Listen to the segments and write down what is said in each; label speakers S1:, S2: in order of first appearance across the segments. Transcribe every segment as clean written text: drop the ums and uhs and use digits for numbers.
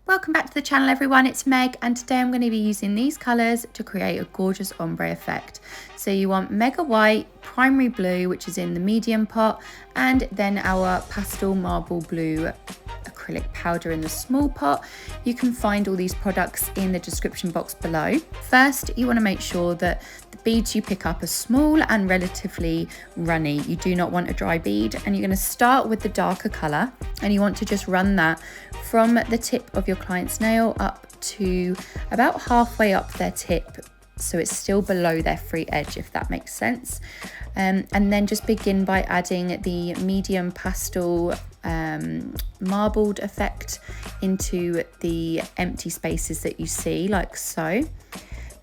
S1: Welcome back to the channel everyone, it's Meg, and today I'm going to be using these colours to create a gorgeous ombre effect. So you want Mega White, Primary Blue, which is in the medium pot, and then our Pastel Marble Blue acrylic powder in the small pot. You can find all these products in the description box below. First, you want to make sure that the beads you pick up are small and relatively runny. You do not want a dry bead, and you're going to start with the darker colour, and you want to just run that from the tip of your client's nail up to about halfway up their tip, so it's still below their free edge, if that makes sense. And then just begin by adding the medium pastel marbled effect into the empty spaces that you see, like so.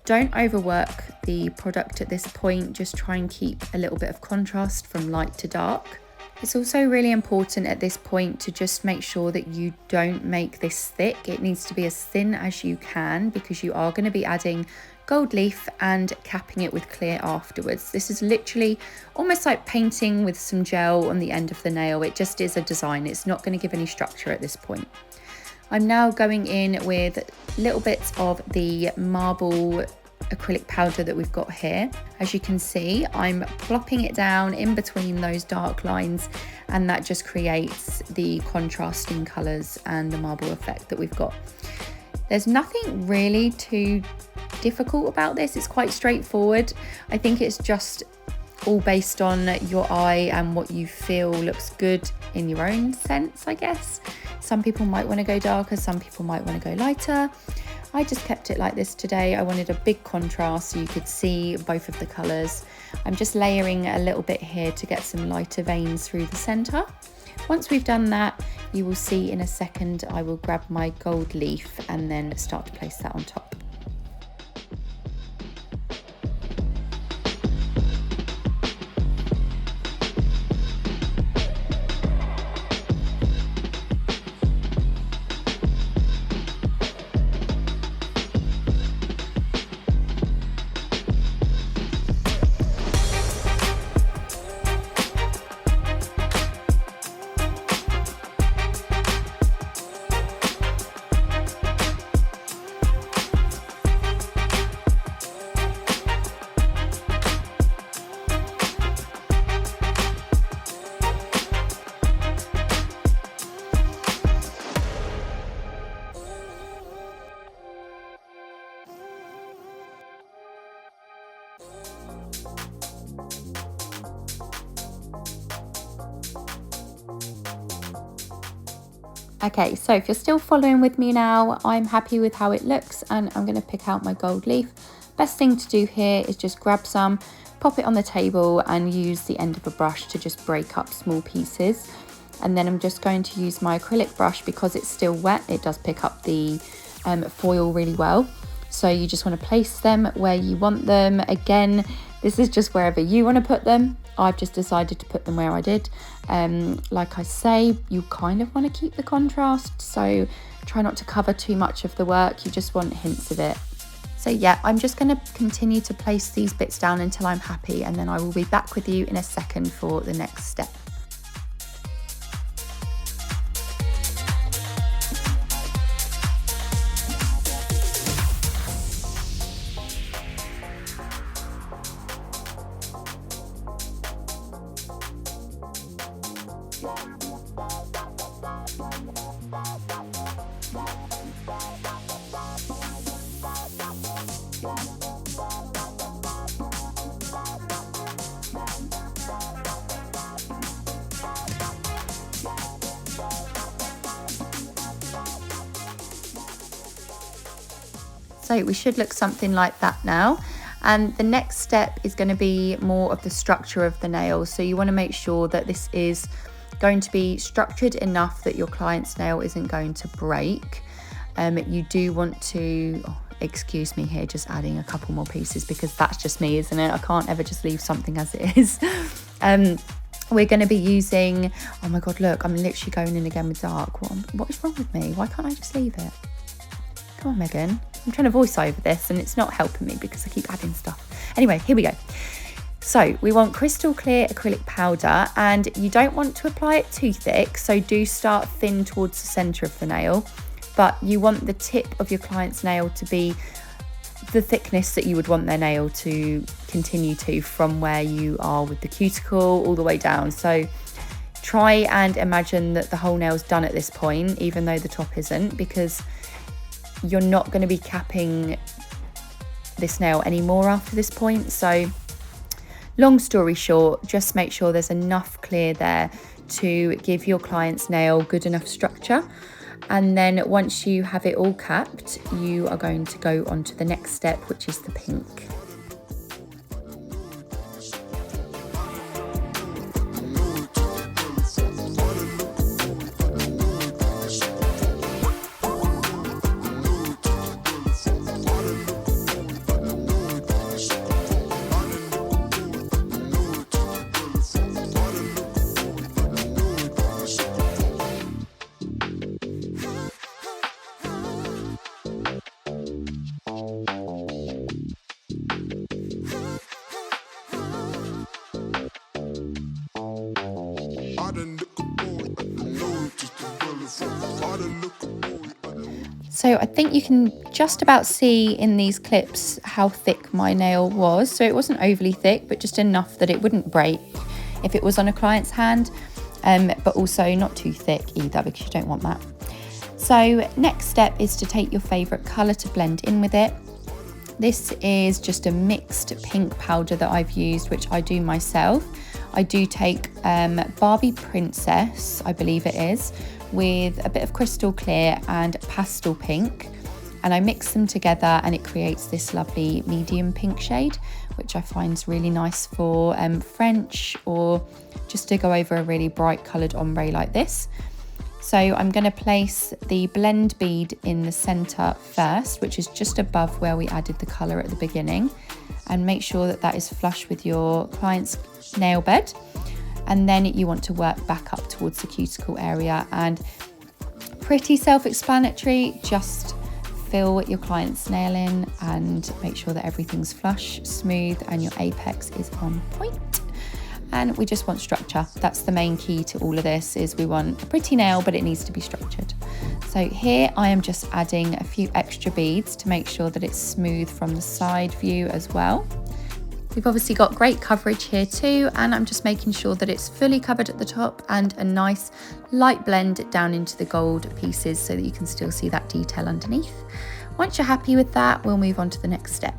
S1: Don't overwork the product at this point, just try and keep a little bit of contrast from light to dark. It's also really important at this point to just make sure that you don't make this thick. It needs to be as thin as you can, because you are going to be adding gold leaf and capping it with clear afterwards. This is literally almost like painting with some gel on the end of the nail. It just is a design. It's not going to give any structure at this point. I'm now going in with little bits of the marble acrylic powder that we've got here. As you can see, I'm plopping it down in between those dark lines, and that just creates the contrasting colours and the marble effect that we've got. There's nothing really too difficult about this. It's quite straightforward. I think it's just all based on your eye and what you feel looks good in your own sense, I guess. Some people might want to go darker, some people might want to go lighter. I just kept it like this today. I wanted a big contrast so you could see both of the colours. I'm just layering a little bit here to get some lighter veins through the centre. Once we've done that, you will see in a second I will grab my gold leaf and then start to place that on top. Okay, so if you're still following with me now, I'm happy with how it looks, and I'm going to pick out my gold leaf. Best thing to do here is just grab some, pop it on the table, and use the end of a brush to just break up small pieces. And then I'm just going to use my acrylic brush, because it's still wet, it does pick up the foil really well. So you just want to place them where you want them. Again, this is just wherever you want to put them. I've just decided to put them where I did. Like I say, you kind of want to keep the contrast, so try not to cover too much of the work. You just want hints of it. So yeah, I'm just going to continue to place these bits down until I'm happy, and then I will be back with you in a second for the next step. So we should look something like that now. And the next step is going to be more of the structure of the nail. So you want to make sure that this is going to be structured enough that your client's nail isn't going to break. You do want to, excuse me here, just adding a couple more pieces, because that's just me, isn't it? I can't ever just leave something as it is. We're going to be using, oh my God, look, I'm literally going in again with dark. What is wrong with me? Why can't I just leave it? Come on, Megan. I'm trying to voice over this and it's not helping me because I keep adding stuff. Anyway, here we go. So we want crystal clear acrylic powder, and you don't want to apply it too thick, so do start thin towards the centre of the nail. but you want the tip of your client's nail to be the thickness that you would want their nail to continue to, from where you are with the cuticle all the way down. So try and imagine that the whole nail's done at this point, even though the top isn't, because you're not going to be capping this nail anymore after this point. So long story short, just make sure there's enough clear there to give your client's nail good enough structure. And then once you have it all capped, you are going to go on to the next step, which is the pink. So I think you can just about see in these clips how thick my nail was. So it wasn't overly thick, but just enough that it wouldn't break if it was on a client's hand, but also not too thick either, because you don't want that. So next step is to take your favorite color to blend in with it. This is just a mixed pink powder that I've used, which I do myself. I do take Barbie Princess, I believe it is, with a bit of crystal clear and pastel pink, and I mix them together and it creates this lovely medium pink shade, which I find is really nice for French, or just to go over a really bright coloured ombre like this. So I'm going to place the blend bead in the centre first, which is just above where we added the colour at the beginning, and make sure that that is flush with your client's nail bed. And then you want to work back up towards the cuticle area, and pretty self-explanatory, just fill your client's nail in and make sure that everything's flush, smooth, and your apex is on point. And we just want structure. That's the main key to all of this, is we want a pretty nail, but it needs to be structured. So here I am just adding a few extra beads to make sure that it's smooth from the side view as well. We've obviously got great coverage here too, and I'm just making sure that it's fully covered at the top and a nice light blend down into the gold pieces so that you can still see that detail underneath. Once you're happy with that, we'll move on to the next step.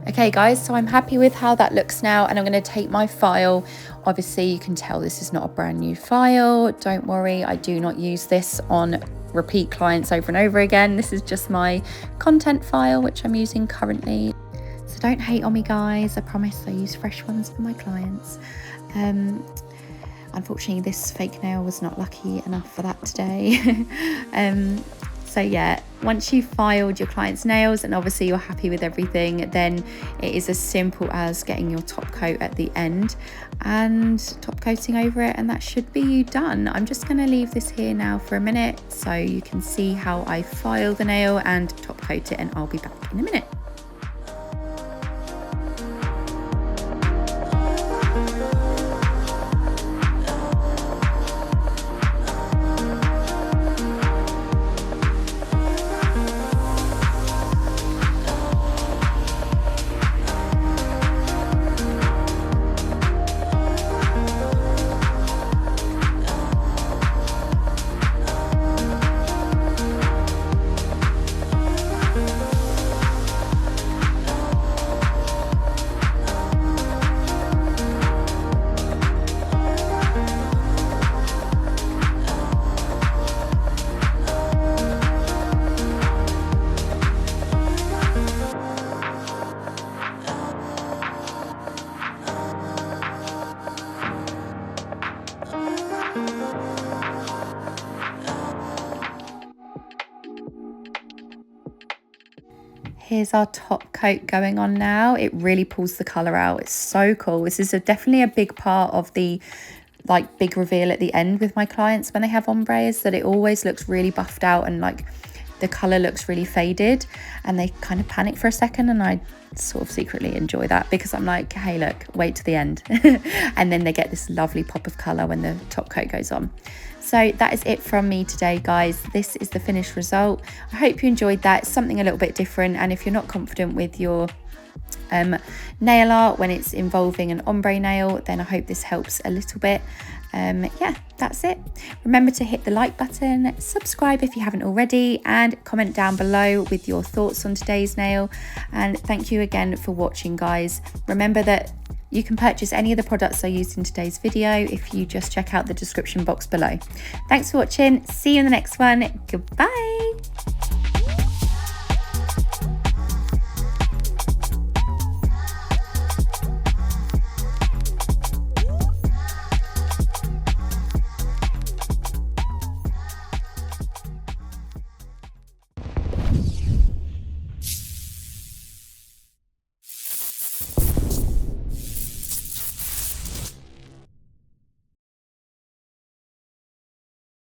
S1: Okay guys, so I'm happy with how that looks now, and I'm going to take my file. Obviously you can tell this is not a brand new file, don't worry, I do not use this on repeat clients over and over again. This is just my content file which I'm using currently, so don't hate on me guys, I promise I use fresh ones for my clients. Unfortunately this fake nail was not lucky enough for that today. So yeah, once you've filed your client's nails and obviously you're happy with everything, then it is as simple as getting your top coat at the end and top coating over it, and that should be you done. I'm just going to leave this here now for a minute so you can see how I file the nail and top coat it, and I'll be back in a minute. here's our top coat going on now. It really pulls the colour out. It's so cool. This is definitely a big part of the like big reveal at the end with my clients when they have ombre, is that it always looks really buffed out and like the colour looks really faded, and they kind of panic for a second, and I sort of secretly enjoy that because I'm like, hey look, wait to the end and then they get this lovely pop of colour when the top coat goes on. So that is it from me today, guys. This is the finished result. I hope you enjoyed that. It's something a little bit different, and if you're not confident with your nail art when it's involving an ombre nail, then I hope this helps a little bit. Yeah, that's it. Remember to hit the like button, subscribe if you haven't already, and comment down below with your thoughts on today's nail. And thank you again for watching, guys. Remember that you can purchase any of the products I used in today's video if you just check out the description box below. Thanks for watching. See you in the next one. Goodbye.